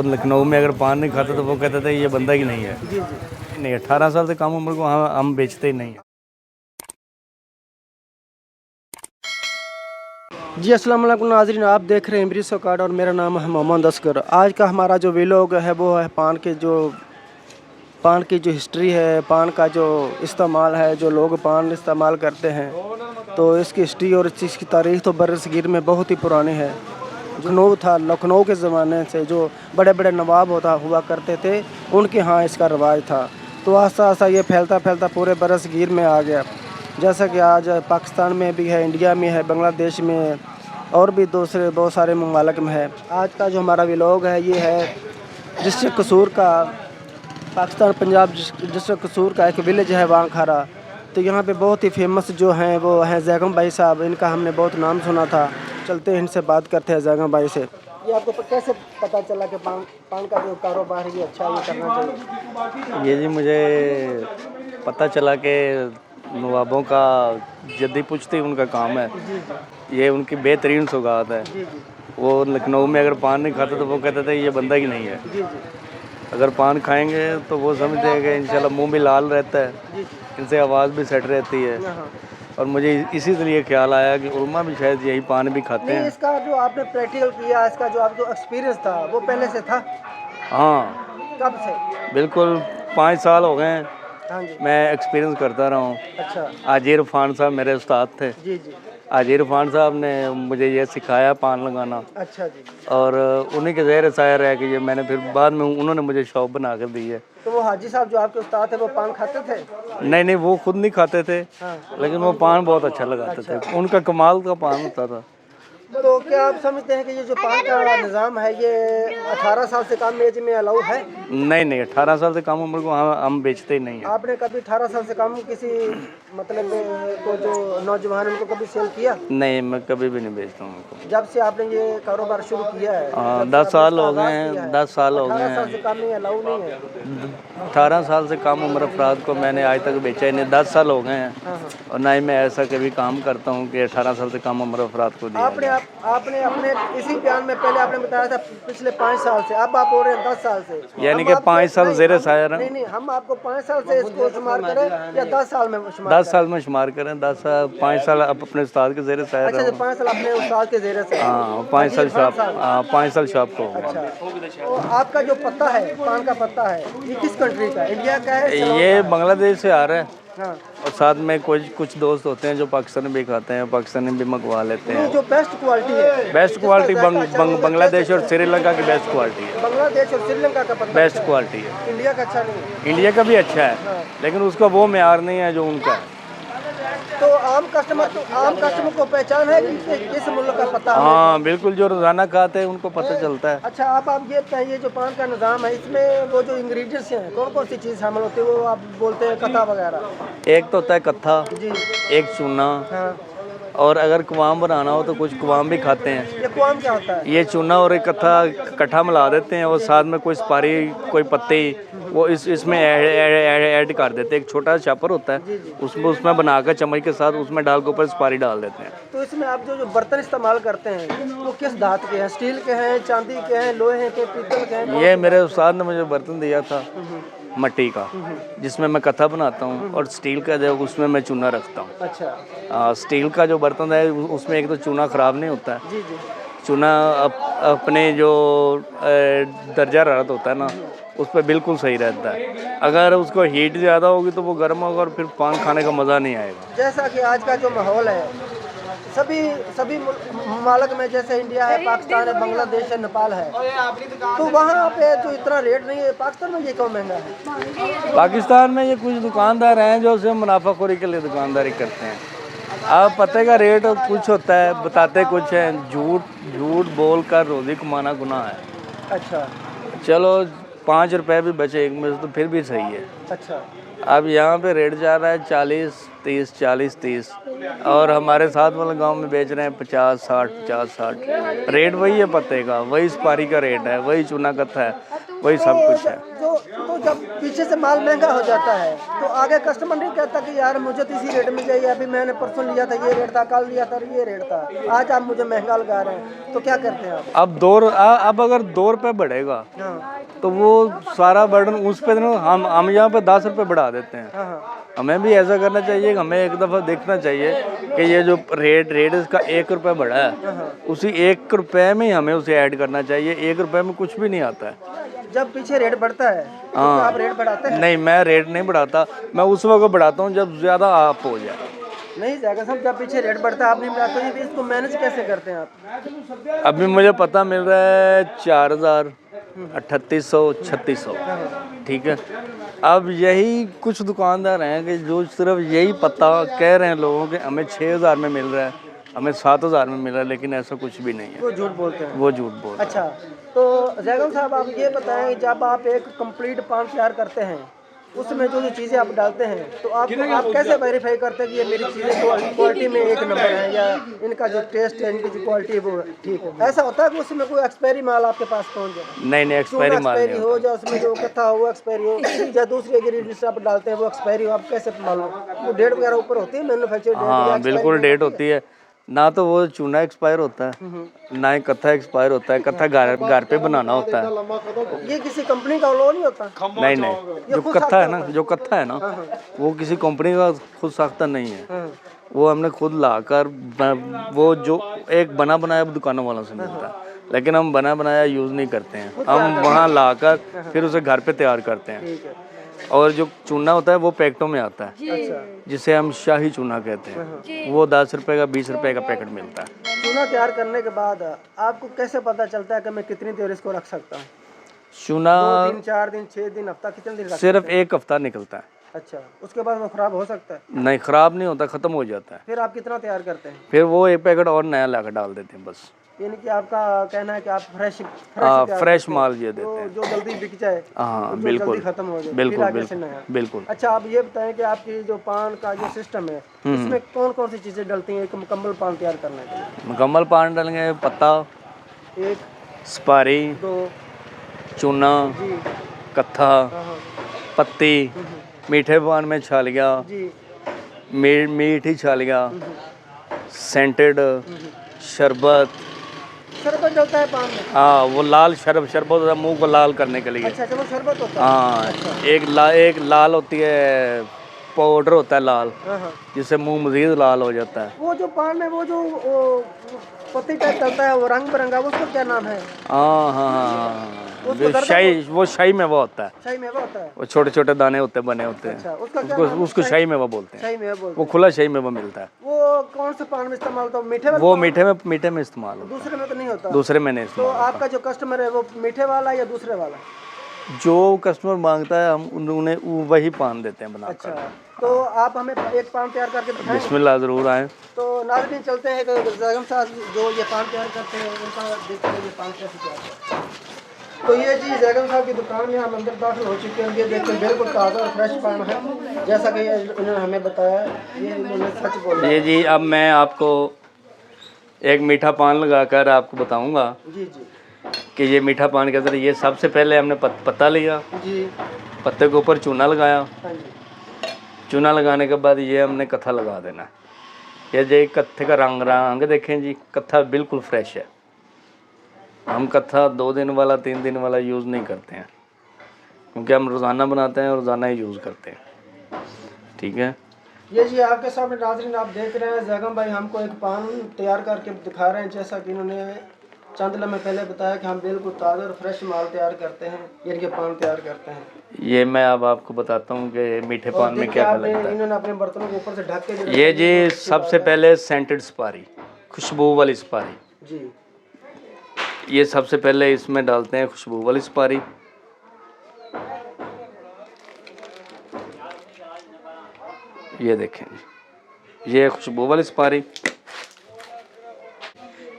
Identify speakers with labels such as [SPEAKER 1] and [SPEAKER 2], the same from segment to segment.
[SPEAKER 1] लखनऊ में अगर पान नहीं खाता तो वो कहते थे ये बंदा ही नहीं है।
[SPEAKER 2] जी जी।
[SPEAKER 1] नहीं, 18 साल से कम उम्र को हम बेचते ही नहीं हैं।
[SPEAKER 2] जी अस्सलाम वालेकुम नाज़रीन, आप देख रहे हैं एमरीसो कार्ड और मेरा नाम है मोहम्मद असगर। आज का हमारा जो व्लॉग है वो है पान की जो हिस्ट्री है, पान का जो इस्तेमाल है, जो लोग पान इस्तेमाल करते हैं, तो इसकी हिस्ट्री और इस चीज़ की तारीख़ तो बरसगीर में बहुत ही पुरानी है। लखनऊ के ज़माने से जो बड़े बड़े नवाब हुआ करते थे, उनके यहाँ इसका रवाज था। तो आस्ता आस्ता ये फैलता फैलता पूरे बरसगीर में आ गया। जैसा कि आज पाकिस्तान में भी है, इंडिया में है, बांग्लादेश में और भी दूसरे बहुत सारे ममालिक में है। आज का जो हमारा व्लॉग है ये है डिस्ट्रिक्ट कसूर का, पाकिस्तान पंजाब डिस्ट्रिक्ट कसूर का एक विलेज है वांखारा। तो यहाँ पे बहुत ही फेमस जो हैं वो हैं जैगम भाई साहब। इनका हमने बहुत नाम सुना था। चलते हैं इनसे बात करते हैं जैगम भाई से। ये आपको कैसे पता चला कि पान का जो कारोबार है ये अच्छा ये करना चाहिए?
[SPEAKER 1] ये जी मुझे पता चला कि नवाबों का जद्दी पुश्ती उनका काम है। ये उनकी बेहतरीन सौगात है। वो लखनऊ में अगर पान नहीं खाते तो वो कहते थे ये बंदा ही नहीं है। अगर पान खाएंगे तो वो समझते हैं कि इंशाल्लाह मुंह भी लाल रहता है, इनसे आवाज़ भी सेट रहती है। और मुझे इसी लिए ख्याल आया कि उलमा भी शायद यही पान भी खाते हैं।
[SPEAKER 2] इसका जो आपने प्रैक्टिकल किया, इसका जो आपको एक्सपीरियंस था वो पहले से था?
[SPEAKER 1] हाँ,
[SPEAKER 2] कब से?
[SPEAKER 1] बिल्कुल 5 साल हो गए हैं।
[SPEAKER 2] हाँ जी।
[SPEAKER 1] मैं एक्सपीरियंस करता रहा हूँ।
[SPEAKER 2] अच्छा।
[SPEAKER 1] आजिर फान साहब मेरे उस्ताद थे।
[SPEAKER 2] जी जी।
[SPEAKER 1] आजिर फान साहब ने मुझे ये सिखाया पान लगाना।
[SPEAKER 2] अच्छा जी।
[SPEAKER 1] और उन्हीं के ज़हर साया रह कि ये मैंने फिर बाद में उन्होंने मुझे शॉप बना कर दी है।
[SPEAKER 2] तो वो हाजी साहब जो आपके उस्ताद थे वो पान खाते थे?
[SPEAKER 1] नहीं, वो खुद नहीं खाते थे।
[SPEAKER 2] हाँ।
[SPEAKER 1] लेकिन वो पान बहुत अच्छा लगाते थे। उनका कमाल का पान होता था।
[SPEAKER 2] तो क्या आप समझते हैं कि ये जो पान का निज़ाम है ये 18 साल से कम एज में अलाउ है?
[SPEAKER 1] नहीं, 18 साल से कम उम्र को हम बेचते ही नहीं हैं।
[SPEAKER 2] आपने कभी 18 साल से कम किसी मतलब को जो नौजवान उनको कभी सेल किया?
[SPEAKER 1] नहीं, मैं कभी भी नहीं बेचता हूँ उनको।
[SPEAKER 2] जब से आपने ये कारोबार शुरू किया है?
[SPEAKER 1] 10 साल हो गए हैं। 10 साल हो गए
[SPEAKER 2] 18 साल
[SPEAKER 1] हैं।
[SPEAKER 2] से कम नहीं अलाउ नहीं है?
[SPEAKER 1] 18 साल से कम उम्र अफराद को मैंने आज तक बेचा ही नहीं। 10 साल हो गए हैं। और ना ही मैं ऐसा कभी काम करता हूँ कि 18 साल से कम उम्र अफराद को दिया।
[SPEAKER 2] आपने अपने इसी बयान में पहले आपने बताया था पिछले 5 साल से, अब आप बोल रहे हैं 10 साल से।
[SPEAKER 1] यानी कि 5 साल ज़ेरे साया रहा।
[SPEAKER 2] नहीं, हम आपको 5 साल से इसको शुमार करें या 10 साल में शुमार?
[SPEAKER 1] 10 साल में शुमार करें। 5 साल अपने उस्ताद के ज़ेरे साया रहा।
[SPEAKER 2] अच्छा, 5 साल अपने उस्ताद के ज़ेरे से?
[SPEAKER 1] हाँ, 5 साल शॉप। हाँ, 5 साल शॉप को।
[SPEAKER 2] अच्छा, तो आपका जो पत्ता है, पान का पत्ता है, ये किस कंट्री का? इंडिया का है?
[SPEAKER 1] ये बांग्लादेश से आ रहा है।
[SPEAKER 2] हाँ।
[SPEAKER 1] और साथ में कुछ दोस्त होते हैं जो पाकिस्तानी भी खाते हैं, पाकिस्तानी भी मंगवा लेते हैं।
[SPEAKER 2] जो बेस्ट क्वालिटी है?
[SPEAKER 1] बेस्ट क्वालिटी बांग्लादेश और श्रीलंका की बेस्ट क्वालिटी है।
[SPEAKER 2] बांग्लादेश और श्रीलंका का पत्ता
[SPEAKER 1] बेस्ट क्वालिटी है।
[SPEAKER 2] इंडिया का अच्छा नहीं है?
[SPEAKER 1] इंडिया का भी अच्छा है, लेकिन उसका वो मेयार नहीं है जो उनका है।
[SPEAKER 2] तो आम कस्टमर को पहचान है कि किस मुल्क का पता है?
[SPEAKER 1] हाँ बिल्कुल, जो रोजाना खाते हैं उनको पता चलता है।
[SPEAKER 2] अच्छा, आप ये बताइए जो पान का निज़ाम है इसमें वो जो इंग्रेडिएंट्स हैं कौन कौन सी चीज़ शामिल होती है? वो आप बोलते हैं कथा वगैरह।
[SPEAKER 1] एक तो होता है कत्था
[SPEAKER 2] जी।
[SPEAKER 1] एक चूना।
[SPEAKER 2] हाँ।
[SPEAKER 1] और अगर कुवाम बनाना हो तो कुछ कुवाम भी खाते हैं।
[SPEAKER 2] ये कुआम क्या होता है?
[SPEAKER 1] ये चूना और एक कत्था इकट्ठा मिला देते हैं और साथ में कोई सुपारी कोई पत्ते वो इसमें ऐड कर देते हैं। एक छोटा चापर होता है, उसमें बनाकर चम्मच के साथ उसमें डाल के ऊपर सुपारी डाल देते हैं।
[SPEAKER 2] तो इसमें आप जो बर्तन इस्तेमाल करते हैं वो किस धातु के हैं? स्टील के हैं, चांदी के हैं, लोहे के, पीतल के हैं?
[SPEAKER 1] ये मेरे उस्ताद ने मुझे बर्तन दिया था मट्टी का, जिसमें मैं कथा बनाता हूँ। और स्टील का जो उसमें मैं चूना रखता हूँ।
[SPEAKER 2] अच्छा।
[SPEAKER 1] स्टील का जो बर्तन है उसमें एक तो चूना ख़राब नहीं होता है।
[SPEAKER 2] जी जी।
[SPEAKER 1] चूना अपने जो दर्जा हरारत होता है ना उस पर बिल्कुल सही रहता है। अगर उसको हीट ज़्यादा होगी तो वो गर्म होगा और फिर पान खाने का मज़ा नहीं आएगा।
[SPEAKER 2] जैसा कि आज का जो माहौल है सभी ममालिक में, जैसे इंडिया है, पाकिस्तान है, बांग्लादेश है, नेपाल है, तो वहाँ पे जो इतना रेट नहीं है, पाकिस्तान में ये क्यों महंगा है?
[SPEAKER 1] पाकिस्तान में ये कुछ दुकानदार हैं जो सिर्फ मुनाफाखोरी के लिए दुकानदारी करते हैं। अब पते का रेट कुछ होता है, बताते कुछ हैं। झूठ बोल कर रोज़ी कमाना गुनाह है।
[SPEAKER 2] अच्छा।
[SPEAKER 1] चलो 5 रुपए भी बचे एक में तो फिर भी सही है।
[SPEAKER 2] अच्छा।
[SPEAKER 1] अब यहाँ पे रेट जा रहा है 40-30 और हमारे साथ वाले गांव में बेच रहे हैं 50-60 रेट वही है पत्ते का, वही सुपारी का रेट है, वही चूना कत्था है, वही सब कुछ है।
[SPEAKER 2] तो जब पीछे से माल महंगा हो जाता है तो आगे कस्टमर नहीं कहता कि यार मुझे तो इसी रेट में चाहिए, अभी मैंने परसों लिया था ये रेट था, कल लिया था ये रेट था, आज आप मुझे महंगा लगा रहे हैं, तो क्या करते हैं आप?
[SPEAKER 1] अब अगर 2 रुपये बढ़ेगा
[SPEAKER 2] हाँ
[SPEAKER 1] तो वो सारा बर्डन उस पे ना, हम यहाँ पे 10 रुपये बढ़ा देते हैं।
[SPEAKER 2] हाँ हाँ
[SPEAKER 1] हमें भी ऐसा करना चाहिए, हमें एक दफ़ा देखना चाहिए कि ये जो रेट इसका 1 रुपये बढ़ा है, उसी 1 रुपये में ही हमें उसे ऐड करना चाहिए। 1 रुपये में कुछ भी नहीं आता है।
[SPEAKER 2] जब पीछे रेट बढ़ता है तो
[SPEAKER 1] हाँ।
[SPEAKER 2] आप रेट बढ़ाते हैं?
[SPEAKER 1] नहीं, मैं रेट नहीं बढ़ाता, मैं उस वक्त बढ़ाता हूँ जब ज़्यादा आप हो जाए।
[SPEAKER 2] नहीं जाएगा सब, जब पीछे रेट बढ़ता है आप नहीं बढ़ाते, तो इसको मैनेज कैसे करते हैं आप?
[SPEAKER 1] अभी मुझे पता मिल रहा है 4000, 3800, 3600, ठीक है। अब यही कुछ दुकानदार हैं कि जो सिर्फ यही पता कह रहे हैं लोगों के हमें 6000 में मिल रहा है, हमें 7000 में मिल रहा है, लेकिन ऐसा कुछ भी नहीं है।
[SPEAKER 2] वो झूठ बोलते हैं।
[SPEAKER 1] वो झूठ बोल रहे हैं।
[SPEAKER 2] अच्छा, तो जैगम साहब आप ये बताएं, जब आप एक कंप्लीट पान तैयार करते हैं उसमें जो चीज़ें आप डालते हैं तो आप कैसे वेरीफाई करते हैं कि ये मेरी चीज़ें क्वालिटी में एक नंबर है या इनका जो टेस्ट है, इनकी जो क्वालिटी है वो ठीक है? ऐसा होता है कि उसमें कोई एक्सपायरी माल आपके पास पहुंच जाए?
[SPEAKER 1] नहीं, एक्सपायरी माल नहीं
[SPEAKER 2] हो या उसमें जो कथा हो वो एक्सपायरी हो, या दूसरी इंग्रेडिएंट्स आप डालते हैं वो एक्सपायरी हो, आप कैसे मालूम? वो डेट वगैरह ऊपर होती है, मैन्युफैक्चर डेट?
[SPEAKER 1] हाँ बिल्कुल, डेट होती है ना, तो वो चूना एक्सपायर होता है ना ही कत्था एक्सपायर होता है। कत्था घर पे बनाना होता है।
[SPEAKER 2] ये किसी कंपनी का लो नहीं होता?
[SPEAKER 1] नहीं, जो कत्था है ना, वो किसी कंपनी का खुद साख्ता नहीं है। वो हमने खुद लाकर, वो जो एक बना बनाया दुकानों वालों से मिलता है, लेकिन हम बना बनाया यूज़ नहीं करते हैं। हम वहाँ लाकर फिर उसे घर पे तैयार करते हैं। और जो चूना होता है वो पैकेटों में आता है, जिसे हम शाही चूना कहते हैं। वो 10 रुपये का, 20 रुपये का पैकेट मिलता है।
[SPEAKER 2] चूना तैयार करने के बाद आपको कैसे पता चलता है कि मैं कितनी देर इसको रख सकता हूँ?
[SPEAKER 1] चूना
[SPEAKER 2] 2 दिन, 4 दिन, 6 दिन, हफ्ता, कितने दिन?
[SPEAKER 1] सिर्फ 1 हफ्ता निकलता है।
[SPEAKER 2] अच्छा, उसके बाद वो खराब हो सकता है?
[SPEAKER 1] नहीं, खराब नहीं होता, ख़त्म हो जाता है।
[SPEAKER 2] फिर आप कितना तैयार करते हैं?
[SPEAKER 1] फिर वो 1 पैकेट और नया लाकर डाल देते हैं बस।
[SPEAKER 2] यानी कि आपका कहना है कि आप
[SPEAKER 1] फ्रेश माल ये देते हैं,
[SPEAKER 2] जो जल्दी बिक जाए,
[SPEAKER 1] हाँ
[SPEAKER 2] जो
[SPEAKER 1] बिल्कुल,
[SPEAKER 2] जल्दी खत्म हो जाए,
[SPEAKER 1] बिल्कुल
[SPEAKER 2] फिर आगे से नया।
[SPEAKER 1] बिल्कुल।
[SPEAKER 2] अच्छा, आप ये बताएं कि आपकी जो पान का जो सिस्टम है इसमें कौन कौन सी चीज़ें डलती हैं एक मुकम्मल पान तैयार करने के लिए?
[SPEAKER 1] मुकम्मल पान डालेंगे पत्ता,
[SPEAKER 2] 1,
[SPEAKER 1] सुपारी,
[SPEAKER 2] 2,
[SPEAKER 1] चूना,
[SPEAKER 2] जी,
[SPEAKER 1] कत्था,
[SPEAKER 2] हाँ,
[SPEAKER 1] पत्ती, मीठे पान में छालिया,
[SPEAKER 2] जी,
[SPEAKER 1] मीठी छालिया, सेंटेड, शरबत।
[SPEAKER 2] शरबत डलता है पान में?
[SPEAKER 1] हाँ, वो लाल शरबत होता है, मुंह को लाल करने के लिए।
[SPEAKER 2] अच्छा, वो शरबत होता है।
[SPEAKER 1] हाँ, एक लाल होती है, पाउडर होता है लाल,
[SPEAKER 2] हाँ,
[SPEAKER 1] जिससे मुंह मजीद लाल हो जाता है।
[SPEAKER 2] वो जो पान में वो जो पत्ती टाइप चलता है, वो रंग बिरंगा, उसका क्या नाम है?
[SPEAKER 1] हाँ, वो शाही मेवा होता है।
[SPEAKER 2] शाही मेवा होता है?
[SPEAKER 1] वो छोटे छोटे दाने होते हैं, बने होते हैं।
[SPEAKER 2] अच्छा, उसका क्या नाम है?
[SPEAKER 1] उसको शाही मेवा बोलते हैं।
[SPEAKER 2] शाही मेवा बोलते
[SPEAKER 1] वो खुला शाही मेवा मिलता है।
[SPEAKER 2] वो कौन से पान में इस्तेमाल होता है? मीठे वाला?
[SPEAKER 1] वो मीठे में इस्तेमाल होता है,
[SPEAKER 2] दूसरे में तो नहीं होता?
[SPEAKER 1] दूसरे में नहीं
[SPEAKER 2] तो
[SPEAKER 1] इस्तेमाल।
[SPEAKER 2] आपका जो कस्टमर है वो मीठे वाला या दूसरे वाला?
[SPEAKER 1] जो कस्टमर मांगता है हम उन्हें वही पान देते हैं बनाकर।
[SPEAKER 2] अच्छा, तो आप हमें एक पान तैयार करके दिखाएं?
[SPEAKER 1] बिस्मिल्लाह, ज़रूर आएँ।
[SPEAKER 2] तो नाज़रीन चलते हैं कि जैगम साहब जो ये पान तैयार करते हैं उनका देखते हैं ये पान कैसे तैयार करते हैं। तो ये जी जैगम साहब की दुकान में हम अंदर दाखिल हो चुके हैं। ये देखते हैं बिल्कुल ताज़ा और फ्रेश पान है, जैसा कि इन्होंने हमें बताया। ये इन्होंने सच बोला।
[SPEAKER 1] ये जी, अब मैं आपको एक मीठा पान लगाकर आपको बताऊंगा
[SPEAKER 2] जी जी
[SPEAKER 1] कि ये मीठा पान के अंदर, ये सबसे पहले हमने पत्ता लिया,
[SPEAKER 2] जी,
[SPEAKER 1] पत्ते के ऊपर चूना लगाया।
[SPEAKER 2] हाँ जी,
[SPEAKER 1] चूना लगाने के बाद ये हमने कत्था लगा देना है। ये जो कत्थे का रंग देखें जी, कत्था बिल्कुल फ्रेश है। हम कत्था 2 दिन वाला 3 दिन वाला यूज़ नहीं करते हैं, क्योंकि हम रोज़ाना बनाते हैं और रोज़ाना ही यूज़ करते हैं, ठीक है।
[SPEAKER 2] ये जी आपके सामने नाज़रीन आप देख रहे हैं, जैगम भाई हमको एक पान तैयार करके दिखा रहे हैं। जैसा कि इन्होंने चंद लम्हे पहले बताया कि हम बिल्कुल ताज़ा और फ्रेश माल तैयार करते हैं, यानी कि पान तैयार करते हैं।
[SPEAKER 1] ये मैं अब आपको बताता हूँ कि मीठे पान में क्या लगता है।
[SPEAKER 2] इन्होंने अपने बर्तनों के ऊपर से ढक के
[SPEAKER 1] ये जी सबसे पहले सेंटेड सुपारी, खुशबू वाली सुपारी
[SPEAKER 2] जी,
[SPEAKER 1] ये सबसे पहले इसमें डालते हैं, खुशबू वाली सुपारी। ये देखें, ये खुशबू वाली सुपारी।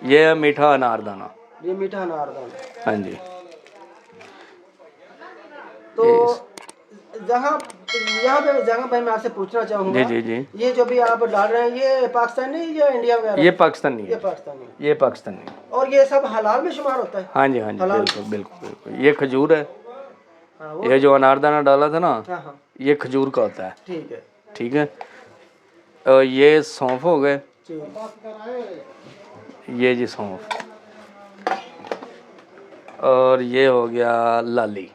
[SPEAKER 1] ये मीठा अनारदाना,
[SPEAKER 2] ये मीठा अनारदाना।
[SPEAKER 1] हाँ जी।
[SPEAKER 2] तो यहाँ पे जगह भाई मैं आपसे पूछना चाहूँगा,
[SPEAKER 1] जी जी जी,
[SPEAKER 2] ये जो भी आप डाल रहे हैं ये पाकिस्तानी या इंडिया वगैरह?
[SPEAKER 1] ये पाकिस्तानी है।
[SPEAKER 2] ये पाकिस्तानी।
[SPEAKER 1] ये पाकिस्तानी।
[SPEAKER 2] और ये सब हलाल में शुमार होता है?
[SPEAKER 1] हाँ जी, हाँ जी, बिल्कुल बिल्कुल बिल्कुल। ये खजूर है,
[SPEAKER 2] हाँ, वो
[SPEAKER 1] ये जो अनारदाना डाला था ना,
[SPEAKER 2] हाँ हाँ
[SPEAKER 1] ये खजूर का होता है।
[SPEAKER 2] ठीक है
[SPEAKER 1] ठीक है। और ये सौंफ हो गए,
[SPEAKER 2] जी
[SPEAKER 1] ये जी सौंफ। और ये हो गया लाली,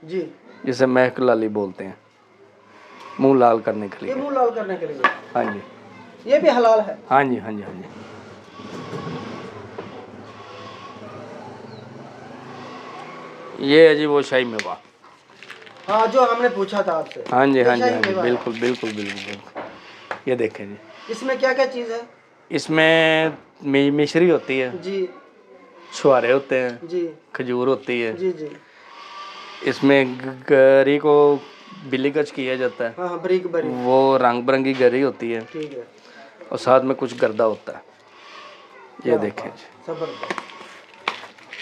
[SPEAKER 2] जी।
[SPEAKER 1] जिसे महक लाली बोलते हैं, मुंह लाल करने के
[SPEAKER 2] ये
[SPEAKER 1] लिए।
[SPEAKER 2] मुंह लाल करने के लिए
[SPEAKER 1] हाँ जी,
[SPEAKER 2] ये भी हलाल है।
[SPEAKER 1] हाँ जी, हाँ जी, हाँ जी। ये है जी वो शाही मेवा।
[SPEAKER 2] हाँ जो हमने पूछा था आपसे।
[SPEAKER 1] हाँ जी,
[SPEAKER 2] ये
[SPEAKER 1] हाँ जी,
[SPEAKER 2] शाही
[SPEAKER 1] हाँ जी,
[SPEAKER 2] मेवा है।
[SPEAKER 1] बिल्कुल बिल्कुल बिल्कुल बिल्कुल। ये देखें जी,
[SPEAKER 2] इसमें क्या क्या चीज़ है?
[SPEAKER 1] इसमें मिश्री होती है,
[SPEAKER 2] जी
[SPEAKER 1] छुहारे होते हैं,
[SPEAKER 2] जी
[SPEAKER 1] खजूर होती है,
[SPEAKER 2] जी जी।
[SPEAKER 1] इसमें गरी को बिल्ली कच किया जाता है,
[SPEAKER 2] हाँ हाँ बरीक बरीक
[SPEAKER 1] वो रंग बिरंगी गरी होती है,
[SPEAKER 2] ठीक है।
[SPEAKER 1] और साथ में कुछ गर्दा होता है। ये
[SPEAKER 2] क्या
[SPEAKER 1] देखें
[SPEAKER 2] बात,
[SPEAKER 1] जी।
[SPEAKER 2] जबरदस्त।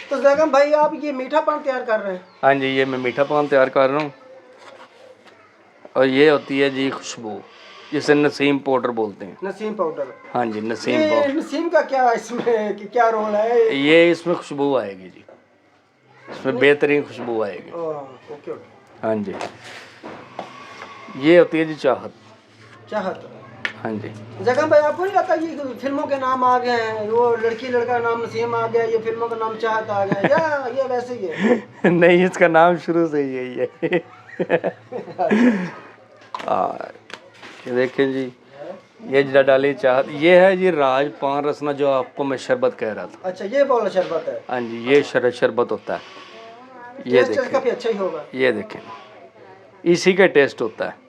[SPEAKER 2] तो जैगम भाई आप ये मीठा पान तैयार कर रहे हैं?
[SPEAKER 1] हाँ जी, ये मैं मीठा पान तैयार कर रहा हूँ। और ये होती है जी खुशबू, जिसे नसीम पाउडर बोलते हैं।
[SPEAKER 2] नसीम पाउडर।
[SPEAKER 1] हाँ जी, नसीम
[SPEAKER 2] ये
[SPEAKER 1] पाउडर।
[SPEAKER 2] नसीम का क्या इसमें क्या रोल है?
[SPEAKER 1] ये इसमें खुशबू आएगी जी, इसमें बेहतरीन खुशबू आएगी।
[SPEAKER 2] Okay okay.
[SPEAKER 1] हाँ जी, ये होती है जी चाहत।
[SPEAKER 2] चाहत।
[SPEAKER 1] हाँ जी।
[SPEAKER 2] जगम भाई आपको नहीं लगता ये फिल्मों के नाम आ गए हैं, वो लड़की लड़का का नाम नसीम आ गया, ये फिल्मों का नाम चाहत आ गया, या ये वैसे ही है?
[SPEAKER 1] नहीं, इसका नाम शुरू से ही यही है। ये देखें जी, ये जरा डाली चाहत। ये है जी राज पान रसना, जो आपको मैं शरबत कह रहा था।
[SPEAKER 2] अच्छा ये बोला शरबत है।
[SPEAKER 1] हाँ जी, ये शरबत होता है। ये
[SPEAKER 2] टेस्ट इसका भी
[SPEAKER 1] देखें,
[SPEAKER 2] अच्छा ही होगा।
[SPEAKER 1] ये देखें, इसी का टेस्ट होता है।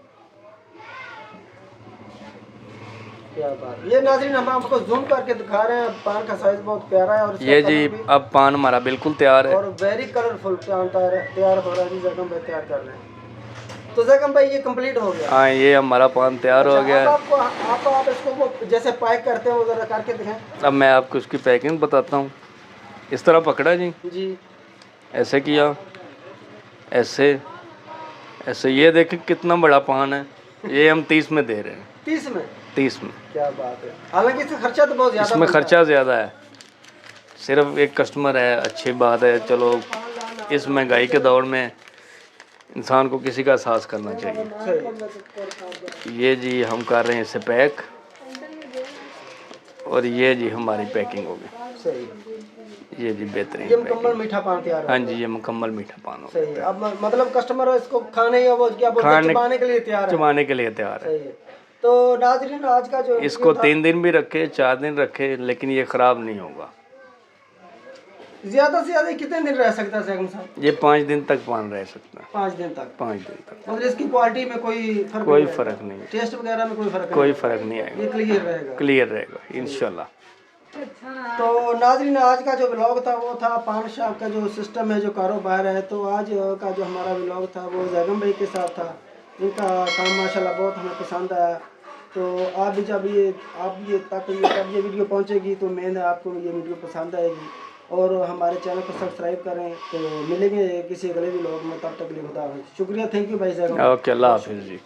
[SPEAKER 2] क्या बात। ये नाज़रीन हम आपको जूम करके दिखा रहे हैं, पान का साइज बहुत प्यारा है। और इसका
[SPEAKER 1] ये
[SPEAKER 2] कलर
[SPEAKER 1] जी
[SPEAKER 2] भी,
[SPEAKER 1] अब पान हमारा बिल्कुल तैयार है।
[SPEAKER 2] और वेरी कलरफुल पान तैयार हो रहा है जी। जगम भाई तैयार कर रहे हैं। तो जगम भाई ये कंप्लीट हो गया।
[SPEAKER 1] हाँ, ये हमारा पान तैयार हो
[SPEAKER 2] अच्छा,
[SPEAKER 1] गया
[SPEAKER 2] अब
[SPEAKER 1] है।
[SPEAKER 2] आपको आप इसको वो जैसे पैक करते हैं वो जरा करके दिखाएं।
[SPEAKER 1] अब मैं आपको उसकी पैकिंग बताता हूँ। इस तरह पकड़ा जी,
[SPEAKER 2] जी
[SPEAKER 1] ऐसे किया, ऐसे ऐसे। ये देखें कितना बड़ा पान है। ये हम 30 में दे रहे हैं।
[SPEAKER 2] 30 में?
[SPEAKER 1] 30 में।
[SPEAKER 2] क्या बात है। हालांकि इसमें खर्चा तो बहुत ज़्यादा
[SPEAKER 1] इसमें खर्चा ज़्यादा है, सिर्फ एक कस्टमर है, अच्छी बात है। चलो, इस महंगाई के दौर में इंसान को किसी का एहसास करना चाहिए।
[SPEAKER 2] सही।
[SPEAKER 1] ये जी हम कर रहे हैं इसे पैक, और ये जी हमारी पैकिंग होगी।
[SPEAKER 2] सही।
[SPEAKER 1] ये जी बेहतरीन
[SPEAKER 2] ये
[SPEAKER 1] पैकिंग।
[SPEAKER 2] मुकम्मल मीठा पान तैयार हो
[SPEAKER 1] हाँ
[SPEAKER 2] गया।
[SPEAKER 1] जी, ये मुकम्मल मीठा पान होगा।
[SPEAKER 2] सही है। अब मतलब कस्टमर इसको खाने या वो क्या बोलते हैं, चबाने के लिए तैयार है।
[SPEAKER 1] चबाने के लिए तैयार है।
[SPEAKER 2] सही है। तो नाज़रीन आज का जो
[SPEAKER 1] इसको 3 दिन भी रखे, 4 दिन रखे, लेकिन ये ख़राब नहीं होगा।
[SPEAKER 2] ज़्यादा से ज़्यादा कितने दिन रह सकता है सैगम साहब?
[SPEAKER 1] ये 5 दिन तक पान रह सकता है।
[SPEAKER 2] 5 दिन तक।
[SPEAKER 1] 5 दिन तक
[SPEAKER 2] मतलब इसकी क्वालिटी में कोई फर्क
[SPEAKER 1] कोई
[SPEAKER 2] नहीं
[SPEAKER 1] फ़र्क नहीं,
[SPEAKER 2] टेस्ट वगैरह में कोई फर्क
[SPEAKER 1] कोई
[SPEAKER 2] नहीं?
[SPEAKER 1] फ़र्क नहीं आएगा,
[SPEAKER 2] ये क्लियर रहेगा।
[SPEAKER 1] क्लियर रहेगा इंशाल्लाह।
[SPEAKER 2] तो नाज़रीन आज का जो व्लॉग था वो था पान शॉप का जो सिस्टम है, जो कारोबार है। तो आज का जो हमारा व्लॉग था वो जैगम भाई के साथ था। इनका काम माशाल्लाह बहुत हमें पसंद आया। तो आप भी जब ये तक ये वीडियो पहुंचेगी तो उम्मीद है आपको ये वीडियो पसंद आएगी। और हमारे चैनल को सब्सक्राइब करें। तो मिलेंगे किसी अगले व्लॉग में, तब तक के लिए खुदा हाफिज़। शुक्रिया, थैंक यू भाई साहब।
[SPEAKER 1] ओके, अल्लाह हाफिज़ जी।